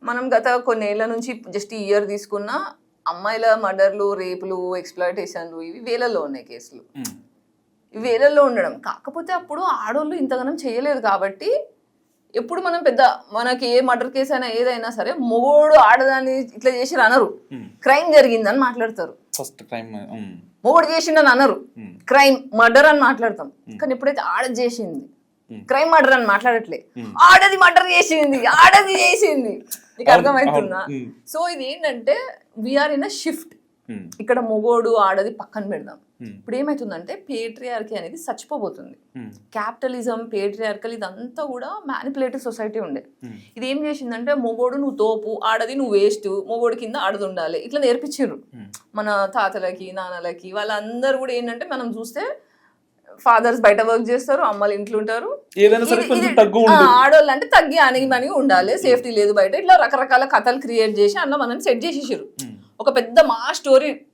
మనం గత కొన్నేళ్ల నుంచి జస్ట్ ఈ ఇయర్ తీసుకున్న అమ్మాయిల మర్డర్లు, రేపులు, ఎక్స్‌ప్లాయిటేషన్‌లు ఇవి వేలల్లో ఉన్నాయి కేసులు. ఇవి వేలల్లో ఉండడం. కాకపోతే అప్పుడు ఆడోళ్ళు ఇంతగనం చేయలేదు కాబట్టి ఎప్పుడు మనం మనకి ఏ మర్డర్ కేసు అయినా ఏదైనా సరే మొగోడు ఆడదాన్ని ఇట్లా చేసిరు అనరు. క్రైమ్ జరిగిందని మాట్లాడతారు. ఫస్ట్ క్రైమ్ మొగోడు చేసిండని అనరు. క్రైమ్ మర్డర్ అని మాట్లాడతాం. కానీ ఎప్పుడైతే ఆడది చేసింది క్రైమ్ మర్డర్ అని మాట్లాడట్లే. ఆడది మర్డర్ చేసింది, ఆడది చేసింది. నీకు అర్థమవుతుందా? సో ఇది ఏంటంటే వీఆర్ ఇన్ అ షిఫ్ట్. ఇక్కడ మొగోడు ఆడది పక్కన పెడదాం. ఇప్పుడు ఏమైతుందంటే పేట్రియార్కీ అనేది చచ్చిపోబోతుంది. క్యాపిటలిజం, పేట్రియార్కల్ ఇదంతా కూడా మ్యానిపులేటివ్ సొసైటీ ఉండే. ఇది ఏం చేసిందంటే మొగోడు నువ్వు తోపు, ఆడది నువ్వు వేస్ట్, మొగోడు కింద ఆడది ఉండాలి ఇట్లా నేర్పించారు మన తాతలకి, నాన్నలకి. వాళ్ళందరూ కూడా ఏంటంటే మనం చూస్తే ఫాదర్స్ బయట వర్క్ చేస్తారు, అమ్మలు ఇంట్లో ఉంటారు. ఆడవాళ్ళు అంటే తగ్గి అణిగి ఉండాలి, సేఫ్టీ లేదు బయట. ఇట్లా రకరకాల కథలు క్రియేట్ చేసి అన్న మనం సెట్ చేసేసారు. ఒక పెద్ద మా స్టోరీ